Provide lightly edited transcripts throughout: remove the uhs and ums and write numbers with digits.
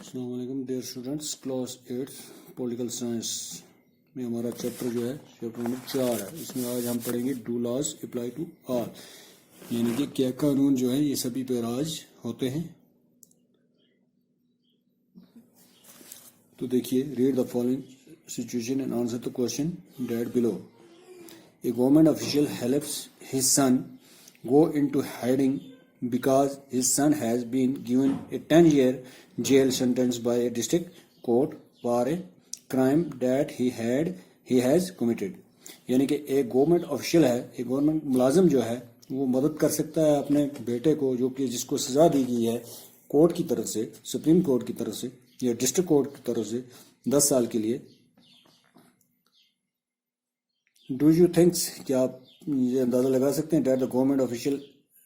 अस्सलाम वालेकुम dear students, class 8 political science में हमारा चैप्टर जो है चैप्टर नंबर 4 है। इसमें आज हम पढ़ेंगे do laws apply to all, यानी कि क्या कानून जो है ये सभी पे राज होते हैं। तो देखिए, read the following situation and answer the question that below. A government official helps his son go into hiding because his son has been given a 10-year jail sentence by a district court for a crime that he has committed। यानी कि एक government official है, एक government मुलाजिम जो है वो मदद कर सकता है अपने बेटे को, जो कि जिसको सजा दी गई है कोर्ट की तरफ से, सुप्रीम कोर्ट की तरफ से या डिस्ट्रिक्ट कोर्ट की तरफ से 10 साल के लिए। डू यू थिंक्स, क्या आप ये अंदाजा लगा सकते हैं that the government official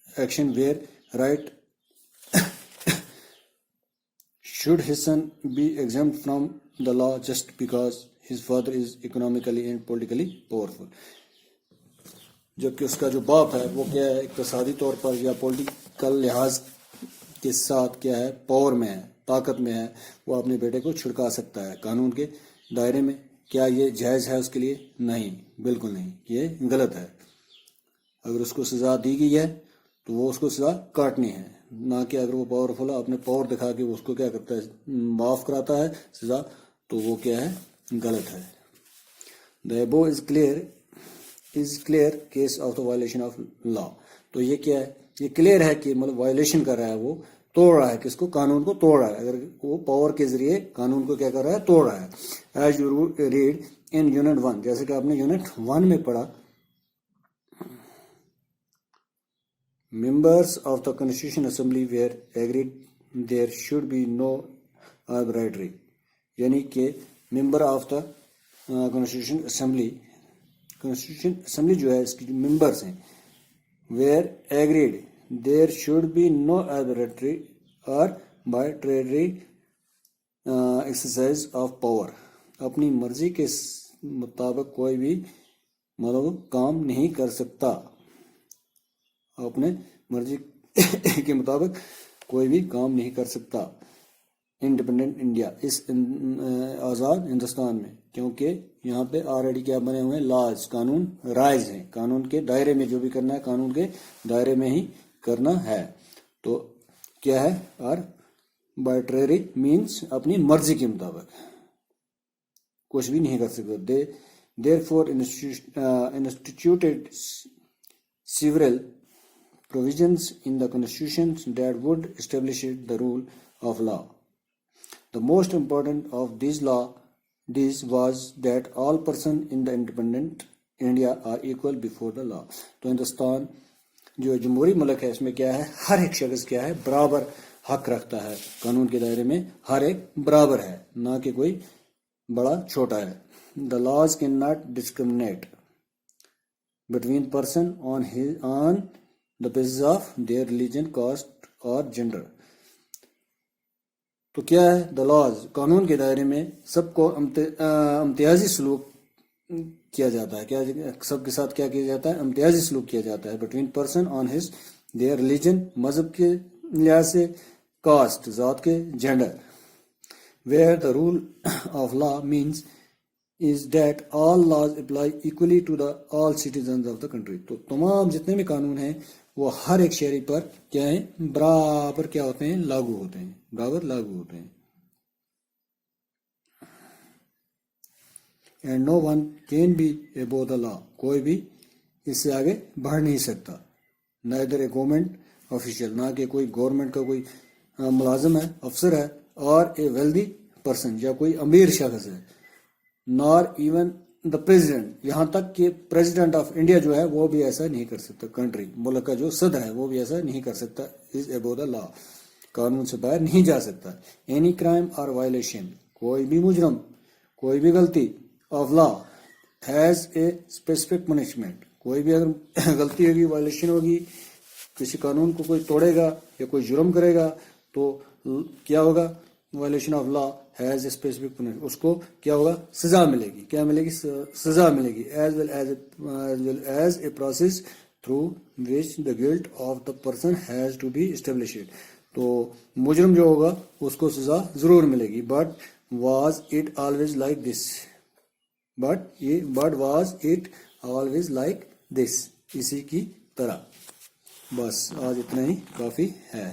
action were right should his son be exempt from the law just because his father is economically and politically powerful. जबकि उसका जो बाप है वो क्या है, इक्तिसादी तौर पर या पॉलिटिकल लिहाज के साथ क्या है, पावर में है, ताकत में है, वो अपने बेटे को छिड़का सकता है कानून के दायरे में। क्या ये जायज़ है उसके लिए? नहीं, बिल्कुल नहीं, ये गलत है। अगर उसको सज़ा दी गई है तो वो उसको सज़ा काटनी है, ना कि अगर वो पावरफुल है अपने पावर दिखा के वो उसको क्या करता है, माफ़ कराता है सज़ा, तो वो क्या है, गलत है। The above is clear case of the violation of law. तो ये क्या है, ये क्लियर है कि मतलब वायलेशन कर रहा है, वो तोड़ रहा है, किसको, कानून को तोड़ रहा है। अगर वो पावर के जरिए कानून को क्या कर रहा है, तोड़ रहा है। As you read in unit 1, जैसे कि आपने यूनिट 1 में पढ़ा, members of the constitution assembly were agreed there should be no arbitrary. यानी कि member of the constitution assembly जो है, इसकी जो मेंबर्स हैं, were agreed there should be no arbitrary or arbitrary exercise of power। अपनी मर्जी के मुताबिक कोई भी मतलब काम नहीं कर सकता, अपने मर्जी के मुताबिक कोई भी काम नहीं कर सकता इंडिपेंडेंट इंडिया, इस आज़ाद हिंदुस्तान में। क्योंकि यहाँ पे ऑलरेडी क्या बने हुए हैं, लॉज, कानून राइज हैं, कानून के दायरे में जो भी करना है कानून के दायरे में ही करना है। तो क्या है, आर्बिट्रेरी मीन्स अपनी मर्जी के मुताबिक कुछ भी नहीं कर सकते। Therefore instituted several provisions in the constitution that would establish the rule of law। The most important of these was that all persons in the independent India are equal before the law। तो हिंदुस्तान जो जमहूरी मुल्क है, इसमें क्या है, हर एक शख्स क्या है, बराबर हक रखता है कानून के दायरे में, हर एक बराबर है, ना कि कोई बड़ा छोटा है। The laws can not discriminate between person on the basis of their religion, caste और जेंडर। तो क्या है, द लॉज, कानून के दायरे में सबको इम्तियाजी सलूक किया जाता है। क्या सबके साथ क्या किया जाता है, इम्तियाजी सलूक किया जाता है। Between person on his their religion, मजहब के लिहाज से, कास्ट, जात के, gender. Where the rule of law means is that all laws apply equally to the all citizen of the country. तो तमाम जितने भी कानून हैं वो हर एक शहरी पर क्या है, बराबर क्या होते हैं, लागू होते हैं, बराबर लागू होते हैं। And no one can be above the law, कोई भी इससे आगे बढ़ नहीं सकता। नाइदर ए गवर्नमेंट ऑफिशियल, ना कि कोई गवर्नमेंट का कोई मुलाजिम है, अफसर है, और ए वेल्दी पर्सन, या कोई अमीर शख्स है, नॉर इवन द प्रेसिडेंट, यहाँ तक कि प्रेसिडेंट ऑफ इंडिया जो है वो भी ऐसा नहीं कर सकता। कंट्री, मुल्क का जो सदर है वो भी ऐसा नहीं कर सकता। इज अबव द लॉ, कानून से बाहर नहीं जा सकता। एनी क्राइम और वायलेशन, कोई भी मुजरम, कोई भी गलती of law has a specific punishment. कोई भी अगर गलती होगी, वायलेशन होगी, किसी कानून को कोई तोड़ेगा या कोई जुर्म करेगा तो क्या होगा, violation of law has a specific punishment, उसको क्या होगा, सजा मिलेगी। क्या मिलेगी, सजा मिलेगी। As well as a process through which the guilt of the person has to be established. تو مجرم جو ہوگا اس کو سزا ضرور ملے گی. But was it always like this. But was it always like this. اسی کی طرح. بس آج اتنا ہی کافی ہے.